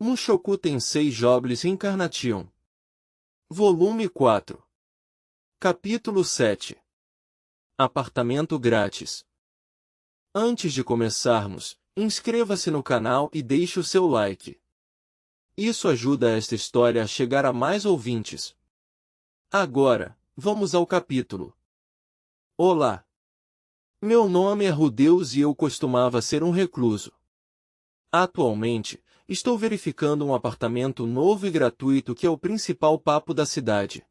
Mushoku Tensei Jobless Reincarnation. Volume 4. Capítulo 7. Apartamento grátis. Antes de começarmos, inscreva-se no canal e deixe o seu like. Isso ajuda esta história a chegar a mais ouvintes. Agora, vamos ao capítulo. Olá! Meu nome é Rudeus e eu costumava ser um recluso. Atualmente, estou verificando um apartamento novo e gratuito que é o principal papo da cidade.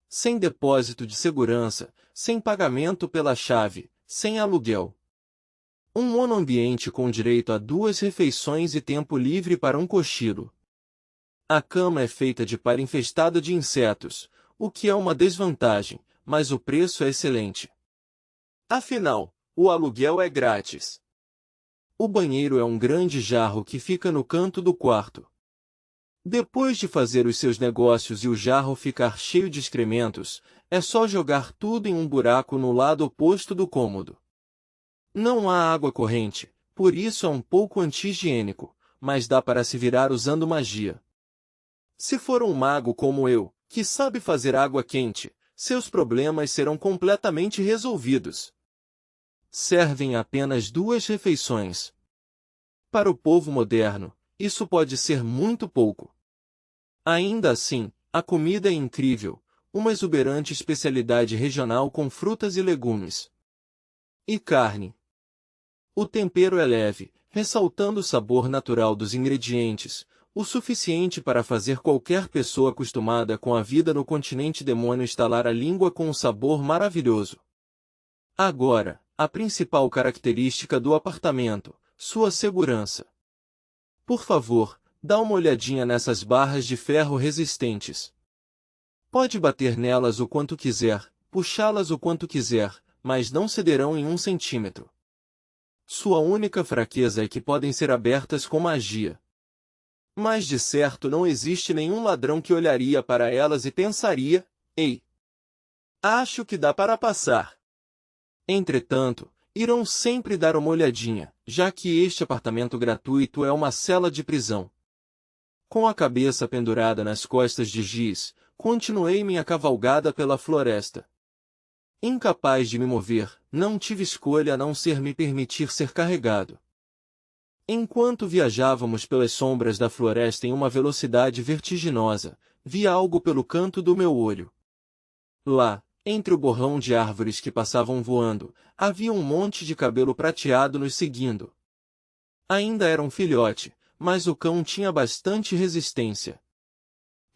Sem depósito de segurança, sem pagamento pela chave, sem aluguel. Um monoambiente com direito a 2 refeições e tempo livre para um cochilo. A cama é feita de palha infestada de insetos, o que é uma desvantagem, mas o preço é excelente. Afinal, o aluguel é grátis. O banheiro é um grande jarro que fica no canto do quarto. Depois de fazer os seus negócios e o jarro ficar cheio de excrementos, é só jogar tudo em um buraco no lado oposto do cômodo. Não há água corrente, por isso é um pouco anti-higiênico, mas dá para se virar usando magia. Se for um mago como eu, que sabe fazer água quente, seus problemas serão completamente resolvidos. Servem apenas 2 refeições. Para o povo moderno, isso pode ser muito pouco. Ainda assim, a comida é incrível, uma exuberante especialidade regional com frutas e legumes. E carne. O tempero é leve, ressaltando o sabor natural dos ingredientes, o suficiente para fazer qualquer pessoa acostumada com a vida no continente demônio estalar a língua com um sabor maravilhoso. Agora, a principal característica do apartamento, sua segurança. Por favor, dá uma olhadinha nessas barras de ferro resistentes. Pode bater nelas o quanto quiser, puxá-las o quanto quiser, mas não cederão em 1 centímetro. Sua única fraqueza é que podem ser abertas com magia. Mas de certo não existe nenhum ladrão que olharia para elas e pensaria, ei, acho que dá para passar. Entretanto, irão sempre dar uma olhadinha, já que este apartamento gratuito é uma cela de prisão. Com a cabeça pendurada nas costas de Giz, continuei minha cavalgada pela floresta. Incapaz de me mover, não tive escolha a não ser me permitir ser carregado. Enquanto viajávamos pelas sombras da floresta em uma velocidade vertiginosa, vi algo pelo canto do meu olho. Lá, entre o borrão de árvores que passavam voando, havia um monte de cabelo prateado nos seguindo. Ainda era um filhote, mas o cão tinha bastante resistência.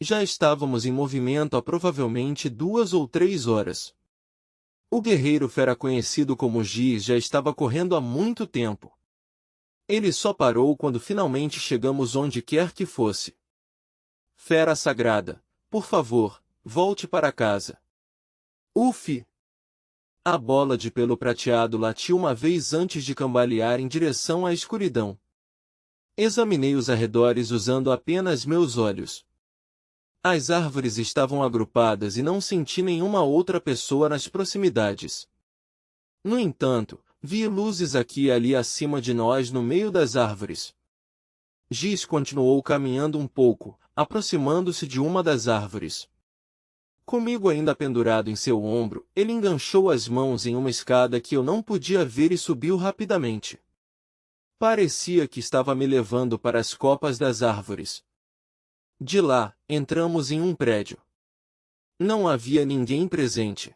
Já estávamos em movimento há provavelmente 2 ou 3 horas. O guerreiro fera conhecido como Giz já estava correndo há muito tempo. Ele só parou quando finalmente chegamos onde quer que fosse. Fera sagrada, por favor, volte para casa. Ufi! A bola de pelo prateado latiu uma vez antes de cambalear em direção à escuridão. Examinei os arredores usando apenas meus olhos. As árvores estavam agrupadas e não senti nenhuma outra pessoa nas proximidades. No entanto, vi luzes aqui e ali acima de nós no meio das árvores. Giz continuou caminhando um pouco, aproximando-se de uma das árvores. Comigo ainda pendurado em seu ombro, ele enganchou as mãos em uma escada que eu não podia ver e subiu rapidamente. Parecia que estava me levando para as copas das árvores. De lá, entramos em um prédio. Não havia ninguém presente.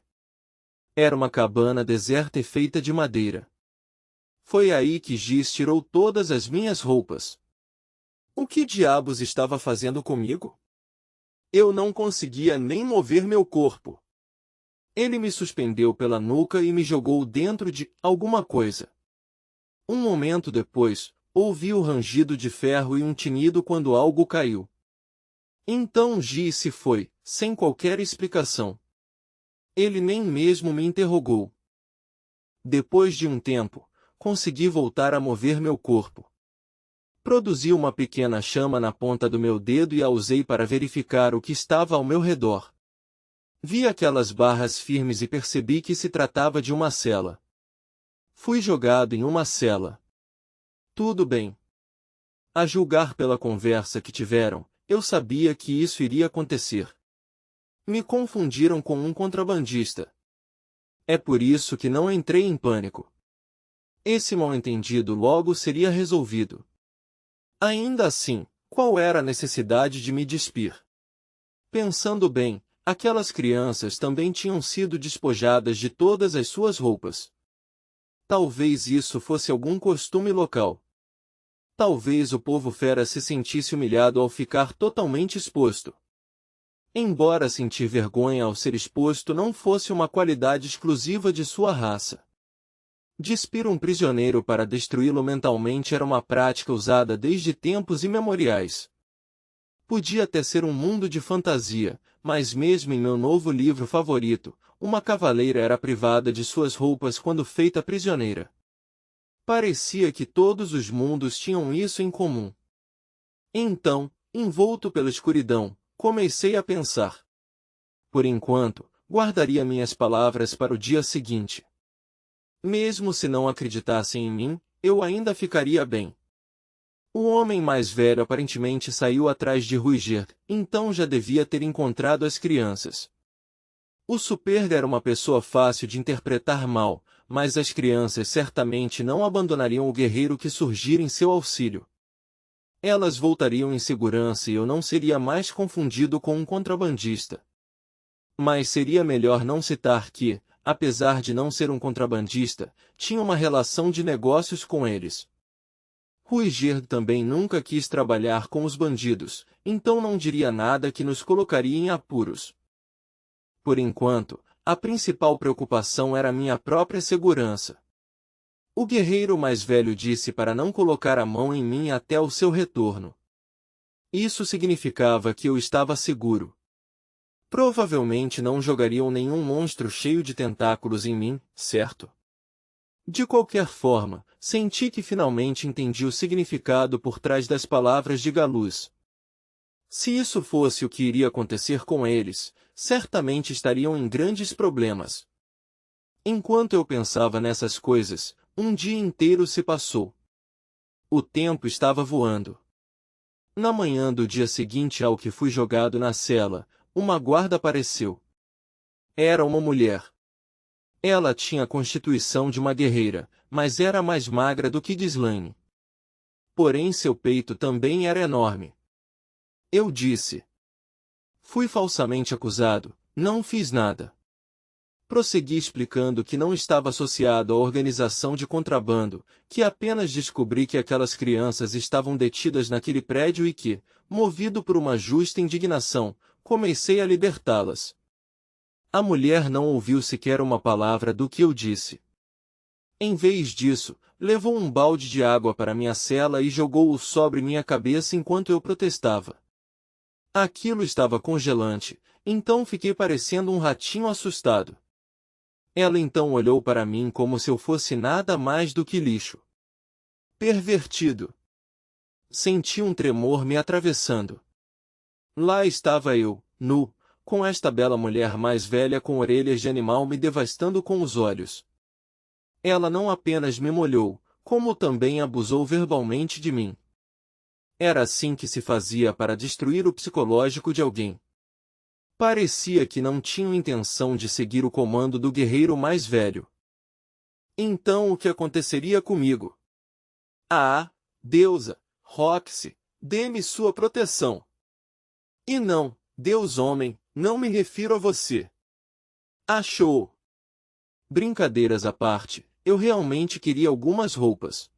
Era uma cabana deserta e feita de madeira. Foi aí que Giz tirou todas as minhas roupas. O que diabos estava fazendo comigo? Eu não conseguia nem mover meu corpo. Ele me suspendeu pela nuca e me jogou dentro de alguma coisa. Um momento depois, ouvi o rangido de ferro e um tinido quando algo caiu. Então Giz se foi, sem qualquer explicação. Ele nem mesmo me interrogou. Depois de um tempo, consegui voltar a mover meu corpo. Produzi uma pequena chama na ponta do meu dedo e a usei para verificar o que estava ao meu redor. Vi aquelas barras firmes e percebi que se tratava de uma cela. Fui jogado em uma cela. Tudo bem. A julgar pela conversa que tiveram, eu sabia que isso iria acontecer. Me confundiram com um contrabandista. É por isso que não entrei em pânico. Esse mal-entendido logo seria resolvido. Ainda assim, qual era a necessidade de me despir? Pensando bem, aquelas crianças também tinham sido despojadas de todas as suas roupas. Talvez isso fosse algum costume local. Talvez o povo fera se sentisse humilhado ao ficar totalmente exposto. Embora sentir vergonha ao ser exposto não fosse uma qualidade exclusiva de sua raça. Despir um prisioneiro para destruí-lo mentalmente era uma prática usada desde tempos imemoriais. Podia até ser um mundo de fantasia, mas mesmo em meu novo livro favorito, uma cavaleira era privada de suas roupas quando feita prisioneira. Parecia que todos os mundos tinham isso em comum. Então, envolto pela escuridão, comecei a pensar. Por enquanto, guardaria minhas palavras para o dia seguinte. Mesmo se não acreditassem em mim, eu ainda ficaria bem. O homem mais velho aparentemente saiu atrás de Ruiger, então já devia ter encontrado as crianças. O Superga era uma pessoa fácil de interpretar mal, mas as crianças certamente não abandonariam o guerreiro que surgira em seu auxílio. Elas voltariam em segurança e eu não seria mais confundido com um contrabandista. Mas seria melhor não citar que, apesar de não ser um contrabandista, tinha uma relação de negócios com eles. Ruiger também nunca quis trabalhar com os bandidos, então não diria nada que nos colocaria em apuros. Por enquanto, a principal preocupação era minha própria segurança. O guerreiro mais velho disse para não colocar a mão em mim até o seu retorno. Isso significava que eu estava seguro. Provavelmente não jogariam nenhum monstro cheio de tentáculos em mim, certo? De qualquer forma, senti que finalmente entendi o significado por trás das palavras de Galuz. Se isso fosse o que iria acontecer com eles, certamente estariam em grandes problemas. Enquanto eu pensava nessas coisas, um dia inteiro se passou. O tempo estava voando. Na manhã do dia seguinte ao que fui jogado na cela, uma guarda apareceu. Era uma mulher. Ela tinha a constituição de uma guerreira, mas era mais magra do que Ghislaine. Porém seu peito também era enorme. Eu disse. Fui falsamente acusado, não fiz nada. Prossegui explicando que não estava associado à organização de contrabando, que apenas descobri que aquelas crianças estavam detidas naquele prédio e que, movido por uma justa indignação, comecei a libertá-las. A mulher não ouviu sequer uma palavra do que eu disse. Em vez disso, levou um balde de água para minha cela e jogou-o sobre minha cabeça enquanto eu protestava. Aquilo estava congelante, então fiquei parecendo um ratinho assustado. Ela então olhou para mim como se eu fosse nada mais do que lixo. Pervertido. Senti um tremor me atravessando. Lá estava eu, nu, com esta bela mulher mais velha com orelhas de animal me devastando com os olhos. Ela não apenas me molhou, como também abusou verbalmente de mim. Era assim que se fazia para destruir o psicológico de alguém. Parecia que não tinham intenção de seguir o comando do guerreiro mais velho. Então o que aconteceria comigo? Ah, deusa, Roxy, dê-me sua proteção. E não, Deus homem, não me refiro a você. Achou? Brincadeiras à parte, eu realmente queria algumas roupas.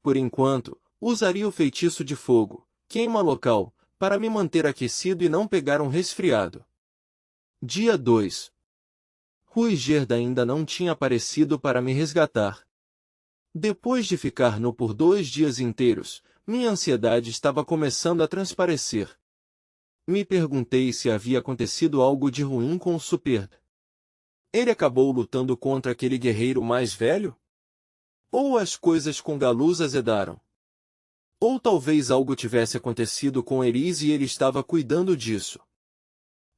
Por enquanto, usaria o feitiço de fogo, queima local, para me manter aquecido e não pegar um resfriado. Dia 2. Ruigerda ainda não tinha aparecido para me resgatar. Depois de ficar nu por 2 dias inteiros, minha ansiedade estava começando a transparecer. Me perguntei se havia acontecido algo de ruim com o Superga. Ele acabou lutando contra aquele guerreiro mais velho? Ou as coisas com Galuz azedaram? Ou talvez algo tivesse acontecido com Eris e ele estava cuidando disso.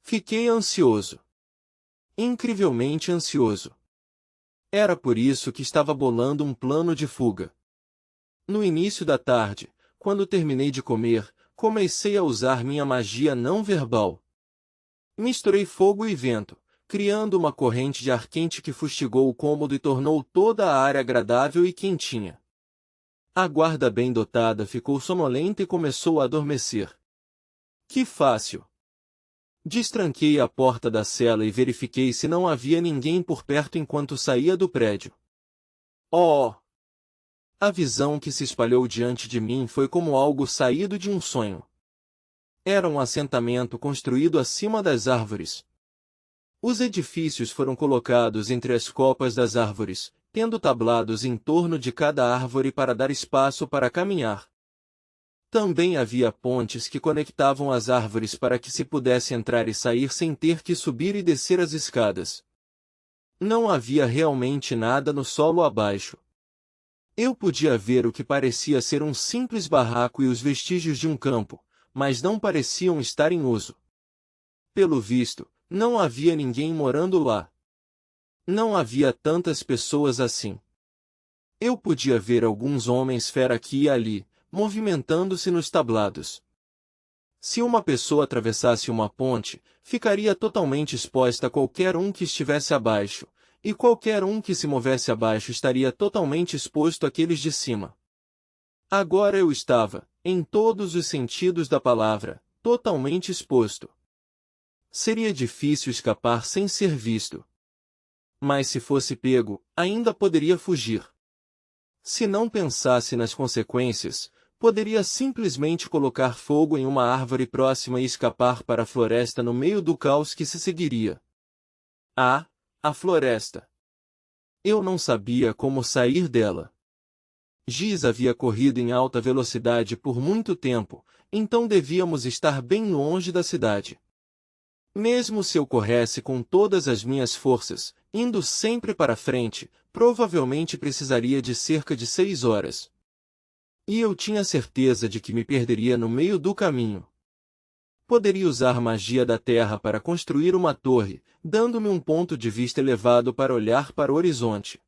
Fiquei ansioso. Incrivelmente ansioso. Era por isso que estava bolando um plano de fuga. No início da tarde, Quando terminei de comer, comecei a usar minha magia não verbal. Misturei fogo e vento, criando uma corrente de ar quente que fustigou o cômodo e tornou toda a área agradável e quentinha. A guarda bem dotada ficou sonolenta e começou a adormecer. Que fácil! Destranquei a porta da cela e verifiquei se não havia ninguém por perto enquanto saía do prédio. Oh! A visão que se espalhou diante de mim foi como algo saído de um sonho. Era um assentamento construído acima das árvores. Os edifícios foram colocados entre as copas das árvores, tendo tablados em torno de cada árvore para dar espaço para caminhar. Também havia pontes que conectavam as árvores para que se pudesse entrar e sair sem ter que subir e descer as escadas. Não havia realmente nada no solo abaixo. Eu podia ver o que parecia ser um simples barraco e os vestígios de um campo, mas não pareciam estar em uso. Pelo visto, não havia ninguém morando lá. Não havia tantas pessoas assim. Eu podia ver alguns homens fera aqui e ali, movimentando-se nos tablados. Se uma pessoa atravessasse uma ponte, ficaria totalmente exposta a qualquer um que estivesse abaixo, e qualquer um que se movesse abaixo estaria totalmente exposto àqueles de cima. Agora eu estava, em todos os sentidos da palavra, totalmente exposto. Seria difícil escapar sem ser visto. Mas se fosse pego, ainda poderia fugir. Se não pensasse nas consequências, poderia simplesmente colocar fogo em uma árvore próxima e escapar para a floresta no meio do caos que se seguiria. Ah, a floresta! Eu não sabia como sair dela. Giz havia corrido em alta velocidade por muito tempo, então devíamos estar bem longe da cidade. Mesmo se eu corresse com todas as minhas forças, indo sempre para frente, provavelmente precisaria de cerca de 6 horas. E eu tinha certeza de que me perderia no meio do caminho. Poderia usar magia da terra para construir uma torre, dando-me um ponto de vista elevado para olhar para o horizonte.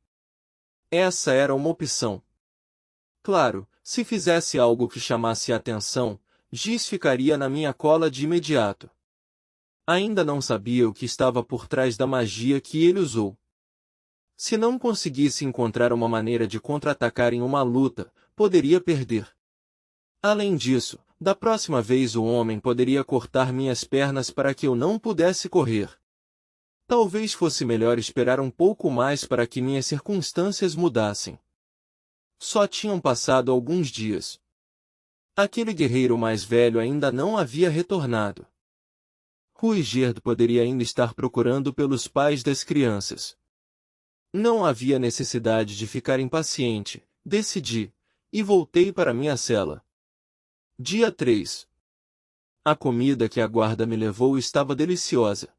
Essa era uma opção. Claro, se fizesse algo que chamasse a atenção, Giz ficaria na minha cola de imediato. Ainda não sabia o que estava por trás da magia que ele usou. Se não conseguisse encontrar uma maneira de contra-atacar em uma luta, poderia perder. Além disso, da próxima vez o homem poderia cortar minhas pernas para que eu não pudesse correr. Talvez fosse melhor esperar um pouco mais para que minhas circunstâncias mudassem. Só tinham passado alguns dias. Aquele guerreiro mais velho ainda não havia retornado. Ruigerd poderia ainda estar procurando pelos pais das crianças. Não havia necessidade de ficar impaciente, decidi, e voltei para minha cela. Dia 3. A comida que a guarda me levou estava deliciosa.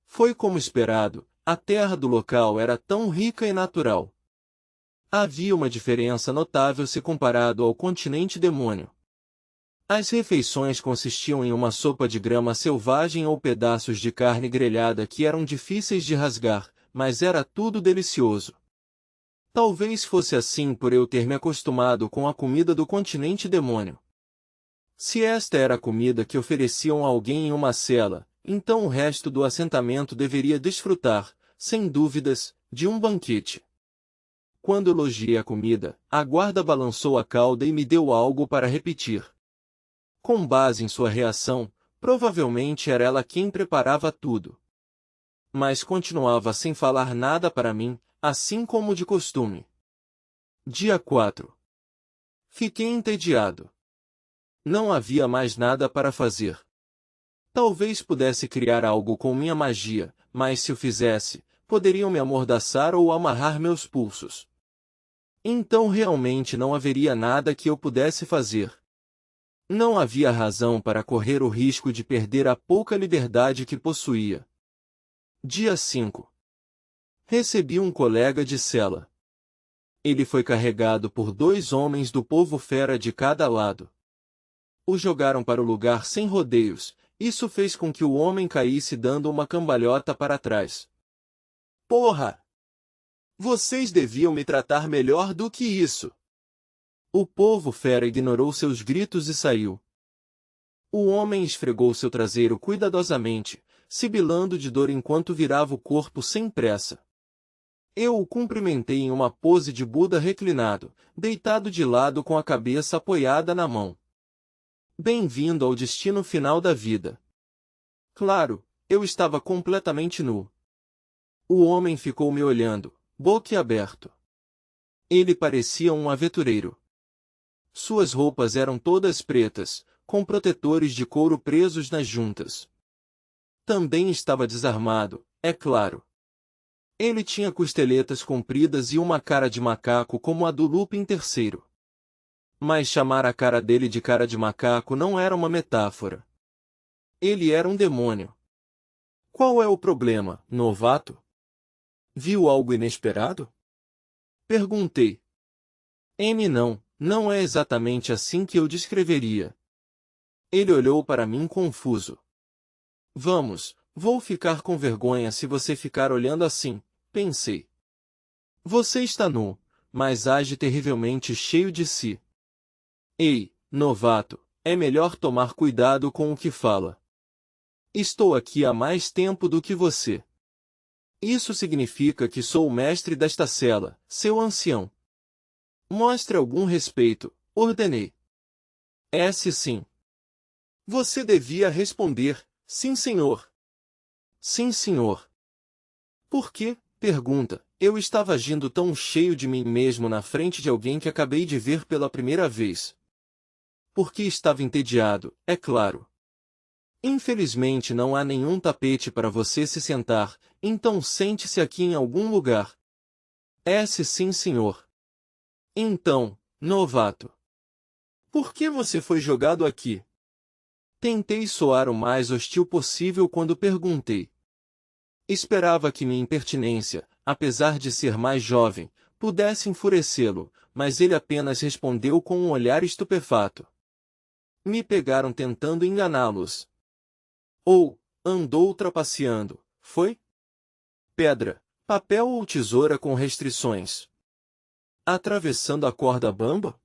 Foi como esperado, a terra do local era tão rica e natural. Havia uma diferença notável se comparado ao continente demônio. As refeições consistiam em uma sopa de grama selvagem ou pedaços de carne grelhada que eram difíceis de rasgar, mas era tudo delicioso. Talvez fosse assim por eu ter me acostumado com a comida do continente demônio. Se esta era a comida que ofereciam a alguém em uma cela, então o resto do assentamento deveria desfrutar, sem dúvidas, de um banquete. Quando elogiei a comida, a guarda balançou a cauda e me deu algo para repetir. Com base em sua reação, provavelmente era ela quem preparava tudo. Mas continuava sem falar nada para mim, assim como de costume. Dia 4. Fiquei entediado. Não havia mais nada para fazer. Talvez pudesse criar algo com minha magia, mas se o fizesse, poderiam me amordaçar ou amarrar meus pulsos. Então realmente não haveria nada que eu pudesse fazer. Não havia razão para correr o risco de perder a pouca liberdade que possuía. Dia 5. Recebi um colega de cela. Ele foi carregado por 2 homens do povo fera de cada lado. O jogaram para o lugar sem rodeios, isso fez com que o homem caísse dando uma cambalhota para trás. Porra! Vocês deviam me tratar melhor do que isso. O povo fera ignorou seus gritos e saiu. O homem esfregou seu traseiro cuidadosamente, sibilando de dor enquanto virava o corpo sem pressa. Eu o cumprimentei em uma pose de Buda reclinado, deitado de lado com a cabeça apoiada na mão. Bem-vindo ao destino final da vida. Claro, eu estava completamente nu. O homem ficou me olhando, boquiaberto. Ele parecia um aventureiro. Suas roupas eram todas pretas, com protetores de couro presos nas juntas. Também estava desarmado, é claro. Ele tinha costeletas compridas e uma cara de macaco como a do Lupin III. Mas chamar a cara dele de cara de macaco não era uma metáfora. Ele era um demônio. Qual é o problema, novato? Viu algo inesperado? Perguntei. Não é exatamente assim que eu descreveria. Ele olhou para mim confuso. Vou ficar com vergonha se você ficar olhando assim, pensei. Você está nu, mas age terrivelmente cheio de si. Ei, novato, é melhor tomar cuidado com o que fala. Estou aqui há mais tempo do que você. Isso significa que sou o mestre desta cela, seu ancião. Mostre algum respeito, ordenei. Sim. Você devia responder, sim, senhor. Sim, senhor. Por quê? Pergunta. Eu estava agindo tão cheio de mim mesmo na frente de alguém que acabei de ver pela primeira vez. Porque estava entediado, é claro. Infelizmente não há nenhum tapete para você se sentar, então sente-se aqui em algum lugar. Sim, senhor. Então, novato. Por que você foi jogado aqui? Tentei soar o mais hostil possível quando perguntei. Esperava que minha impertinência, apesar de ser mais jovem, pudesse enfurecê-lo, mas ele apenas respondeu com um olhar estupefato. Me pegaram tentando enganá-los. Andou trapaceando, foi? Pedra, papel ou tesoura com restrições? Atravessando a corda bamba?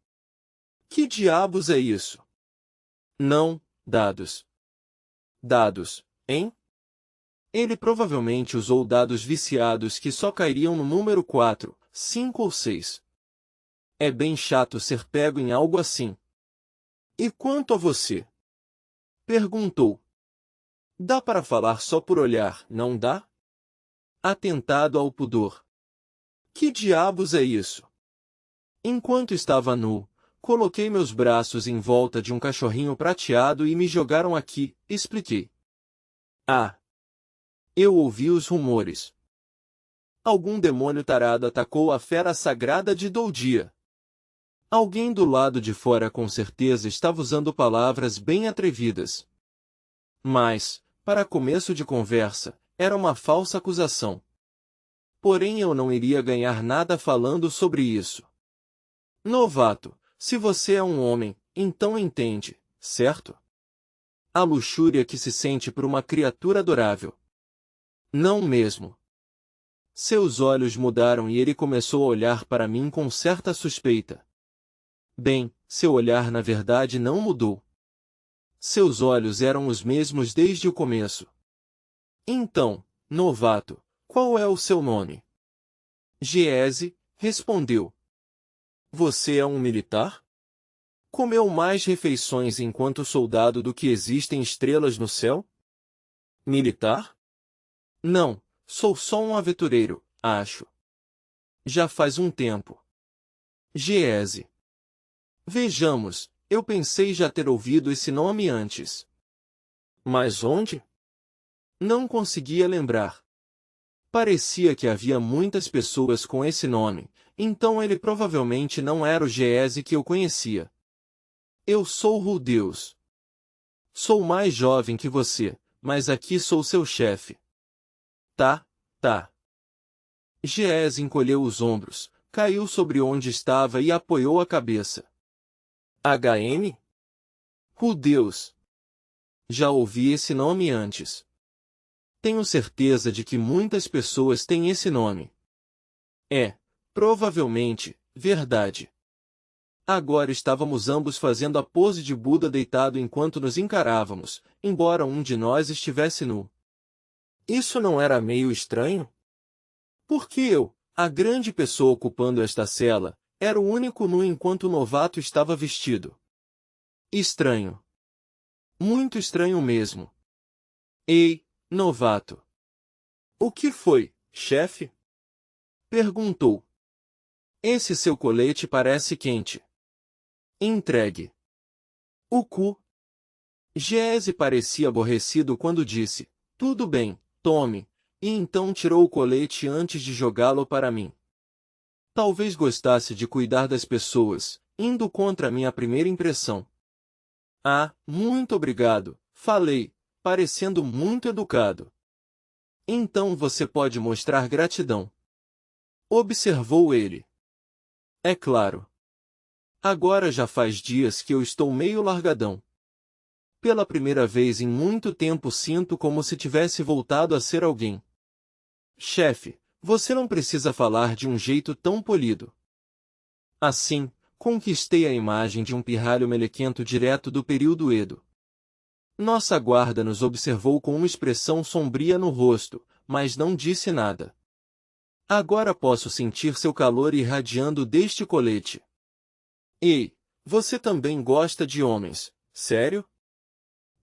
Que diabos é isso? Não, dados. Dados, hein? Ele provavelmente usou dados viciados que só cairiam no número 4, 5 ou 6. É bem chato ser pego em algo assim. E quanto a você? Perguntou. Dá para falar só por olhar, não dá? Atentado ao pudor. Que diabos é isso? Enquanto estava nu, coloquei meus braços em volta de um cachorrinho prateado e me jogaram aqui, expliquei. Eu ouvi os rumores. Algum demônio tarado atacou a fera sagrada de Doudia. Alguém do lado de fora com certeza estava usando palavras bem atrevidas. Mas, para começo de conversa, era uma falsa acusação. Porém eu não iria ganhar nada falando sobre isso. Novato, se você é um homem, então entende, certo? A luxúria que se sente por uma criatura adorável. Não mesmo. Seus olhos mudaram e ele começou a olhar para mim com certa suspeita. Bem, seu olhar na verdade não mudou. Seus olhos eram os mesmos desde o começo. Então, novato, qual é o seu nome? Giese, respondeu. Você é um militar? Comeu mais refeições enquanto soldado do que existem estrelas no céu? Militar? Não, sou só um aventureiro, acho. Já faz um tempo. Giese. Vejamos, eu pensei já ter ouvido esse nome antes. Mas onde? Não conseguia lembrar. Parecia que havia muitas pessoas com esse nome, então ele provavelmente não era o Giese que eu conhecia. Eu sou Rudeus. Sou mais jovem que você, mas aqui sou seu chefe. Tá. Giese encolheu os ombros, caiu sobre onde estava e apoiou a cabeça. HM? Rudeus. Já ouvi esse nome antes. Tenho certeza de que muitas pessoas têm esse nome. É, provavelmente, verdade. Agora estávamos ambos fazendo a pose de Buda deitado enquanto nos encarávamos, embora um de nós estivesse nu. Isso não era meio estranho? Porque eu, a grande pessoa ocupando esta cela, era o único nu enquanto o novato estava vestido. Estranho. Muito estranho mesmo. Ei, novato. O que foi, chefe? Perguntou. Esse seu colete parece quente. Entregue. O cu. Giese parecia aborrecido quando disse, tudo bem, tome, e então tirou o colete antes de jogá-lo para mim. Talvez gostasse de cuidar das pessoas, indo contra a minha primeira impressão. Ah, muito obrigado, falei, parecendo muito educado. Então você pode mostrar gratidão. Observou ele. É claro. Agora já faz dias que eu estou meio largadão. Pela primeira vez em muito tempo sinto como se tivesse voltado a ser alguém. Chefe, você não precisa falar de um jeito tão polido. Assim, conquistei a imagem de um pirralho melequento direto do período Edo. Nossa guarda nos observou com uma expressão sombria no rosto, mas não disse nada. Agora posso sentir seu calor irradiando deste colete. Ei, você também gosta de homens, sério?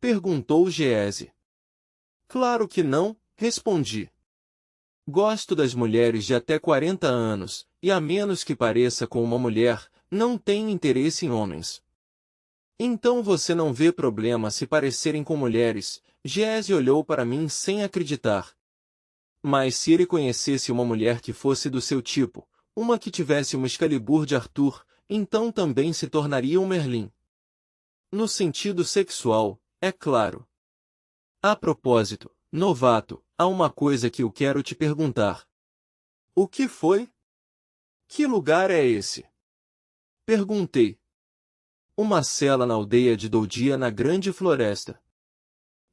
Perguntou Giese. Claro que não, respondi. Gosto das mulheres de até 40 anos, e a menos que pareça com uma mulher, não tenho interesse em homens. Então você não vê problema se parecerem com mulheres, Giese olhou para mim sem acreditar. Mas se ele conhecesse uma mulher que fosse do seu tipo, uma que tivesse uma Excalibur de Arthur, então também se tornaria um Merlin. No sentido sexual, é claro. A propósito, novato, há uma coisa que eu quero te perguntar. O que foi? Que lugar é esse? Perguntei. Uma cela na aldeia de Doudia na grande floresta.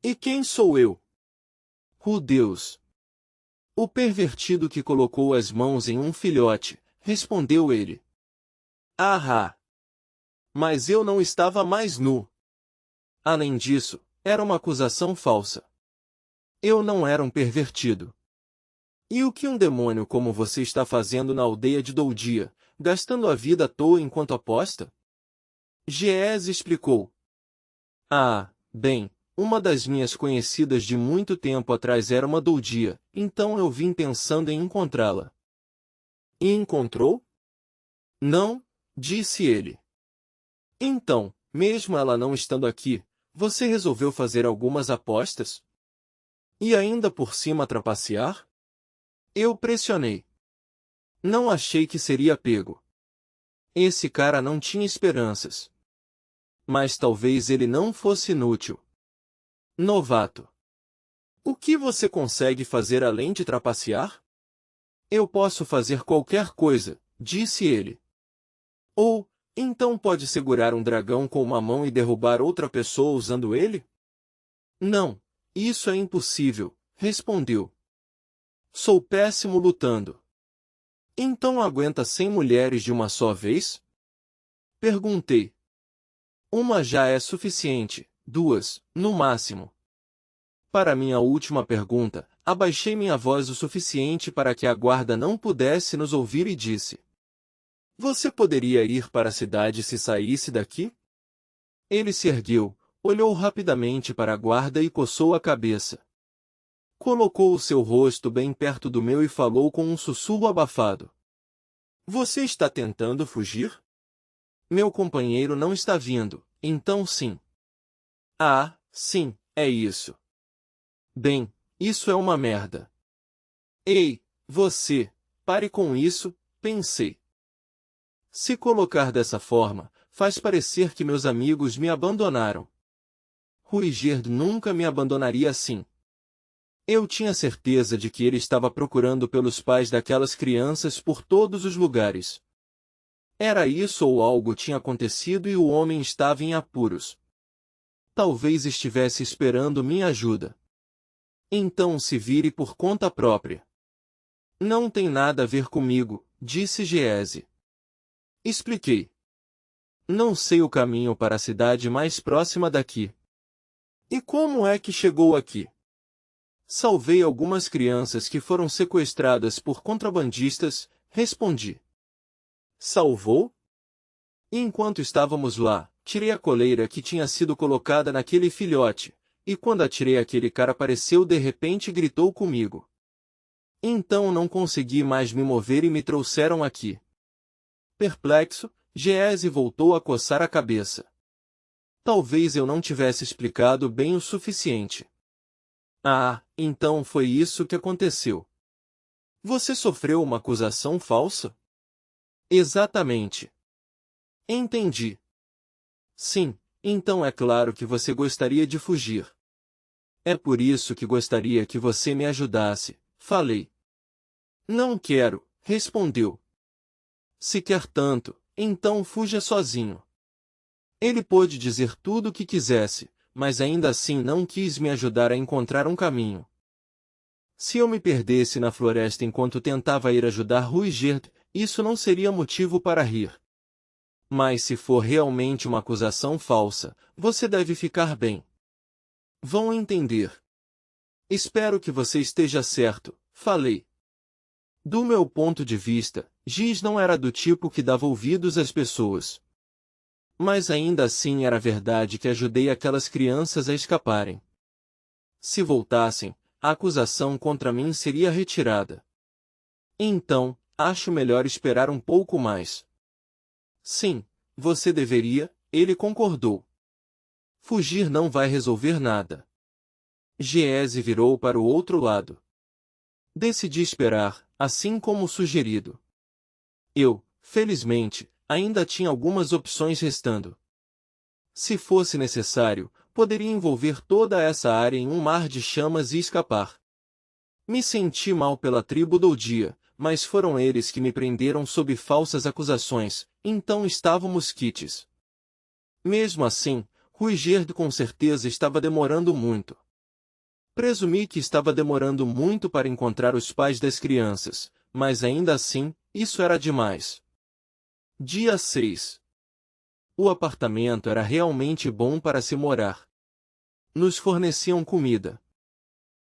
E quem sou eu? Deus. O pervertido que colocou as mãos em um filhote, respondeu ele. Ah! Mas eu não estava mais nu. Além disso, era uma acusação falsa. Eu não era um pervertido. E o que um demônio como você está fazendo na aldeia de Doudia, gastando a vida à toa enquanto aposta? Giese explicou. Ah, bem, uma das minhas conhecidas de muito tempo atrás era uma Doudia, então eu vim pensando em encontrá-la. E encontrou? Não, disse ele. Então, mesmo ela não estando aqui, você resolveu fazer algumas apostas? E ainda por cima trapacear? Eu pressionei. Não achei que seria pego. Esse cara não tinha esperanças. Mas talvez ele não fosse inútil. Novato. O que você consegue fazer além de trapacear? Eu posso fazer qualquer coisa, disse ele. Ou, então pode segurar um dragão com uma mão e derrubar outra pessoa usando ele? Não, isso é impossível, respondeu. Sou péssimo lutando. Então aguenta 100 mulheres de uma só vez? Perguntei. Uma já é suficiente, 2, no máximo. Para minha última pergunta, abaixei minha voz o suficiente para que a guarda não pudesse nos ouvir e disse. Você poderia ir para a cidade se saísse daqui? Ele se ergueu, olhou rapidamente para a guarda e coçou a cabeça. Colocou o seu rosto bem perto do meu e falou com um sussurro abafado. Você está tentando fugir? Meu companheiro não está vindo, então sim. Ah, sim, é isso. Bem, isso é uma merda. Ei, você, pare com isso, pensei. Se colocar dessa forma, faz parecer que meus amigos me abandonaram. Ruiger nunca me abandonaria assim. Eu tinha certeza de que ele estava procurando pelos pais daquelas crianças por todos os lugares. Era isso ou algo tinha acontecido e o homem estava em apuros. Talvez estivesse esperando minha ajuda. Então se vire por conta própria. Não tem nada a ver comigo, disse Giese. Expliquei. Não sei o caminho para a cidade mais próxima daqui. E como é que chegou aqui? Salvei algumas crianças que foram sequestradas por contrabandistas, respondi. Salvou? E enquanto estávamos lá, tirei a coleira que tinha sido colocada naquele filhote, e quando atirei aquele cara apareceu de repente e gritou comigo. Então não consegui mais me mover e me trouxeram aqui. Perplexo, Giese voltou a coçar a cabeça. Talvez eu não tivesse explicado bem o suficiente. Ah, então foi isso que aconteceu. Você sofreu uma acusação falsa? Exatamente. Entendi. Sim, então é claro que você gostaria de fugir. É por isso que gostaria que você me ajudasse, falei. Não quero, respondeu. Se quer tanto, então fuja sozinho. Ele pôde dizer tudo o que quisesse, mas ainda assim não quis me ajudar a encontrar um caminho. Se eu me perdesse na floresta enquanto tentava ir ajudar Ruigerd, isso não seria motivo para rir. Mas se for realmente uma acusação falsa, você deve ficar bem. Vão entender. Espero que você esteja certo, falei. Do meu ponto de vista, Giz não era do tipo que dava ouvidos às pessoas. Mas ainda assim era verdade que ajudei aquelas crianças a escaparem. Se voltassem, a acusação contra mim seria retirada. Então, acho melhor esperar um pouco mais. Sim, você deveria, ele concordou. Fugir não vai resolver nada. Giese virou para o outro lado. Decidi esperar, assim como sugerido. Eu, felizmente, ainda tinha algumas opções restando. Se fosse necessário, poderia envolver toda essa área em um mar de chamas e escapar. Me senti mal pela tribo Doudia, mas foram eles que me prenderam sob falsas acusações, então estávamos quites. Mesmo assim, Ruigerd com certeza estava demorando muito. Presumi que estava demorando muito para encontrar os pais das crianças, mas ainda assim, isso era demais. Dia 6. O apartamento era realmente bom para se morar. Nos forneciam comida.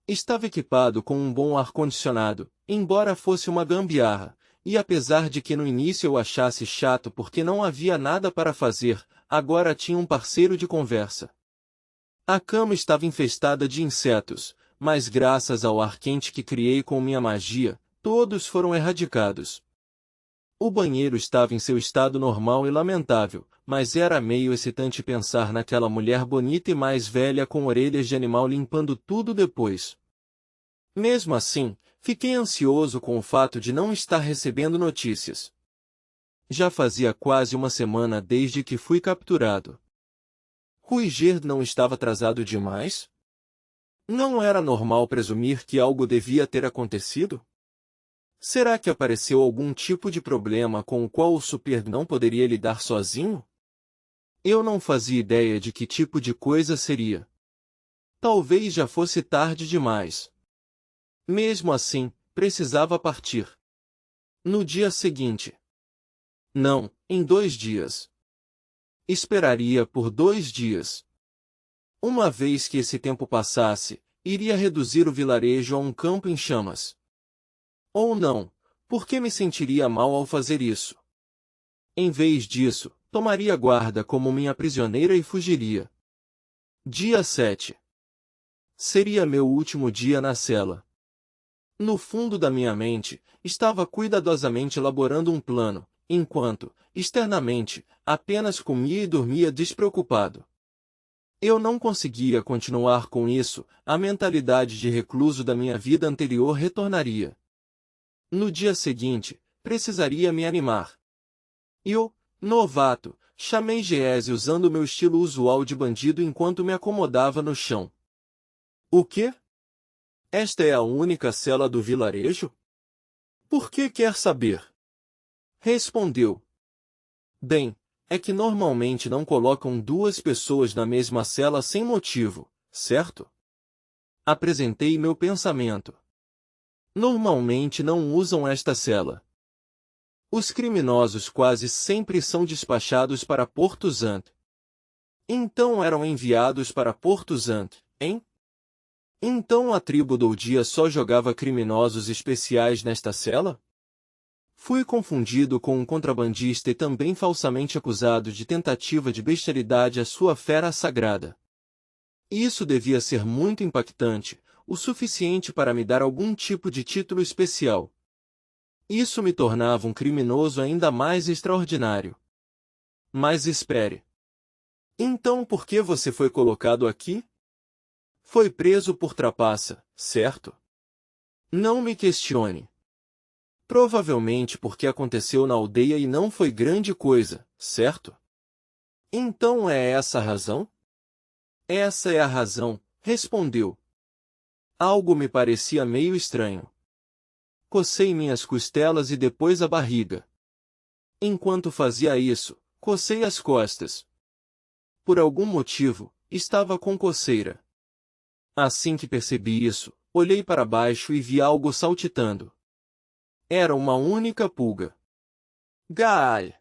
Estava equipado com um bom ar-condicionado, embora fosse uma gambiarra, e apesar de que no início eu achasse chato porque não havia nada para fazer, agora tinha um parceiro de conversa. A cama estava infestada de insetos, mas graças ao ar quente que criei com minha magia, todos foram erradicados. O banheiro estava em seu estado normal e lamentável, mas era meio excitante pensar naquela mulher bonita e mais velha com orelhas de animal limpando tudo depois. Mesmo assim, fiquei ansioso com o fato de não estar recebendo notícias. Já fazia quase uma semana desde que fui capturado. Ruigerd não estava atrasado demais? Não era normal presumir que algo devia ter acontecido? Será que apareceu algum tipo de problema com o qual o Super não poderia lidar sozinho? Eu não fazia ideia de que tipo de coisa seria. Talvez já fosse tarde demais. Mesmo assim, precisava partir. No dia seguinte. Não, em 2 dias. Esperaria por 2 dias. Uma vez que esse tempo passasse, iria reduzir o vilarejo a um campo em chamas. Ou não, porque me sentiria mal ao fazer isso. Em vez disso, tomaria guarda como minha prisioneira e fugiria. Dia 7. Seria meu último dia na cela. No fundo da minha mente, estava cuidadosamente elaborando um plano, enquanto, externamente, apenas comia e dormia despreocupado. Eu não conseguia continuar com isso, a mentalidade de recluso da minha vida anterior retornaria. No dia seguinte, precisaria me animar. Eu, novato, chamei Giese usando meu estilo usual de bandido enquanto me acomodava no chão. O quê? Esta é a única cela do vilarejo? Por que quer saber? Respondeu. Bem, é que normalmente não colocam 2 pessoas na mesma cela sem motivo, certo? Apresentei meu pensamento. Normalmente não usam esta cela. Os criminosos quase sempre são despachados para Porto Zant. Então eram enviados para Porto Zant, hein? Então a tribo Doudia só jogava criminosos especiais nesta cela? Fui confundido com um contrabandista e também falsamente acusado de tentativa de bestialidade à sua fera sagrada. Isso devia ser muito impactante, o suficiente para me dar algum tipo de título especial. Isso me tornava um criminoso ainda mais extraordinário. Mas espere. Então por que você foi colocado aqui? Foi preso por trapaça, certo? Não me questione. Provavelmente porque aconteceu na aldeia e não foi grande coisa, certo? Então é essa a razão? Essa é a razão, respondeu. Algo me parecia meio estranho. Cocei minhas costelas e depois a barriga. Enquanto fazia isso, cocei as costas. Por algum motivo, estava com coceira. Assim que percebi isso, olhei para baixo e vi algo saltitando. Era uma única pulga. Gaal!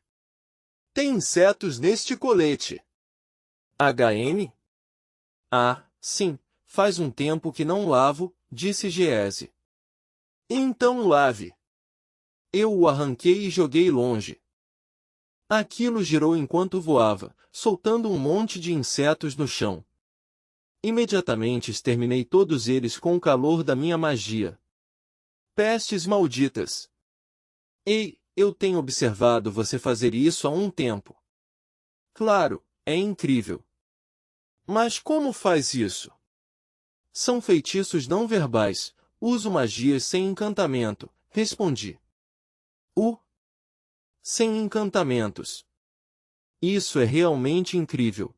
Tem insetos neste colete. HM? Ah, sim, faz um tempo que não lavo, disse Giese. Então lave. Eu o arranquei e joguei longe. Aquilo girou enquanto voava, soltando um monte de insetos no chão. Imediatamente exterminei todos eles com o calor da minha magia. Pestes malditas! Ei, eu tenho observado você fazer isso há um tempo. Claro, é incrível. Mas como faz isso? São feitiços não verbais, uso magias sem encantamento, respondi. Sem encantamentos. Isso é realmente incrível.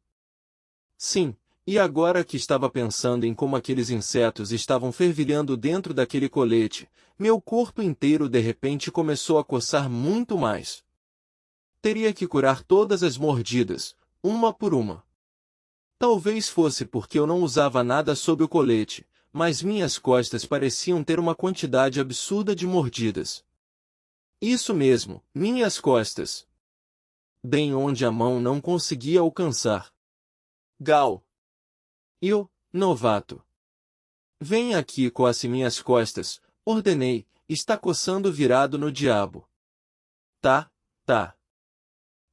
Sim, e agora que estava pensando em como aqueles insetos estavam fervilhando dentro daquele colete, meu corpo inteiro de repente começou a coçar muito mais. Teria que curar todas as mordidas, uma por uma. Talvez fosse porque eu não usava nada sob o colete, mas minhas costas pareciam ter uma quantidade absurda de mordidas. Isso mesmo, minhas costas. Bem onde a mão não conseguia alcançar. Gal. Eu, novato. Vem aqui e coce minhas costas, ordenei, está coçando virado no diabo. Tá.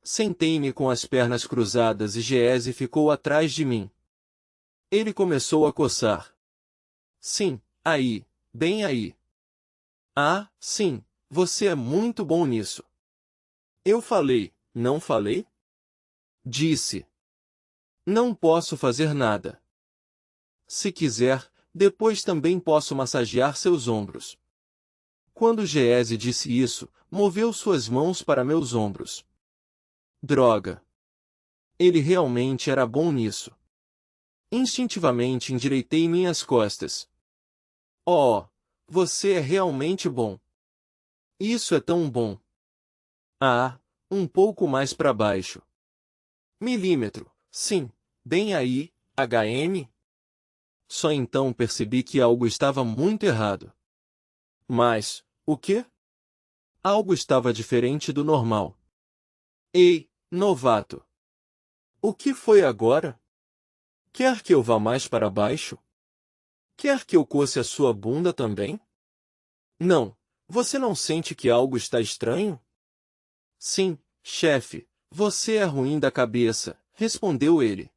Sentei-me com as pernas cruzadas e Giese ficou atrás de mim. Ele começou a coçar. Sim, aí, bem aí. Ah, sim, você é muito bom nisso. Eu falei, não falei? Disse. Não posso fazer nada. Se quiser, depois também posso massagear seus ombros. Quando Giese disse isso, moveu suas mãos para meus ombros. Droga! Ele realmente era bom nisso. Instintivamente endireitei minhas costas. Oh, você é realmente bom. Isso é tão bom. Ah, um pouco mais para baixo. Milímetro, sim, bem aí, HM. Só então percebi que algo estava muito errado. Mas, o quê? Algo estava diferente do normal. Ei, novato! O que foi agora? Quer que eu vá mais para baixo? Quer que eu coce a sua bunda também? Não, você não sente que algo está estranho? Sim, chefe, você é ruim da cabeça, respondeu ele.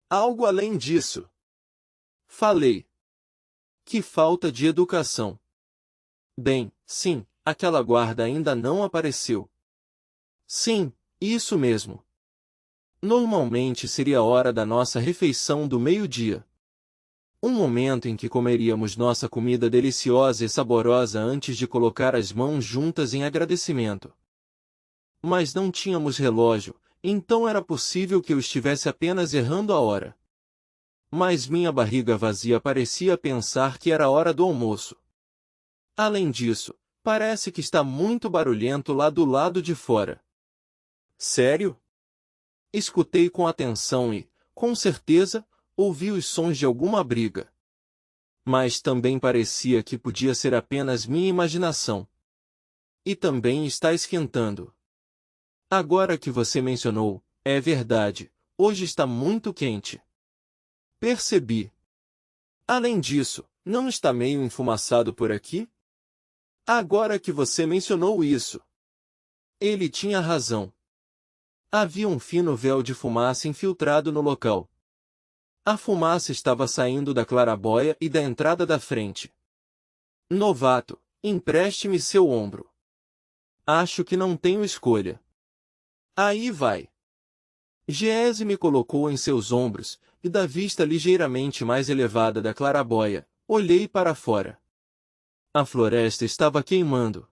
Algo além disso. Falei. Que falta de educação. Bem, sim, aquela guarda ainda não apareceu. Sim, isso mesmo. Normalmente seria a hora da nossa refeição do meio-dia. Um momento em que comeríamos nossa comida deliciosa e saborosa antes de colocar as mãos juntas em agradecimento. Mas não tínhamos relógio, então era possível que eu estivesse apenas errando a hora. Mas minha barriga vazia parecia pensar que era hora do almoço. Além disso, parece que está muito barulhento lá do lado de fora. Sério? Escutei com atenção e, com certeza, ouvi os sons de alguma briga. Mas também parecia que podia ser apenas minha imaginação. E também está esquentando. Agora que você mencionou, é verdade, hoje está muito quente. Percebi. Além disso, não está meio enfumaçado por aqui? Agora que você mencionou isso. Ele tinha razão. Havia um fino véu de fumaça infiltrado no local. A fumaça estava saindo da claraboia e da entrada da frente. Novato, empreste-me seu ombro. Acho que não tenho escolha. Aí vai. Giese me colocou em seus ombros, e da vista ligeiramente mais elevada da claraboia, olhei para fora. A floresta estava queimando.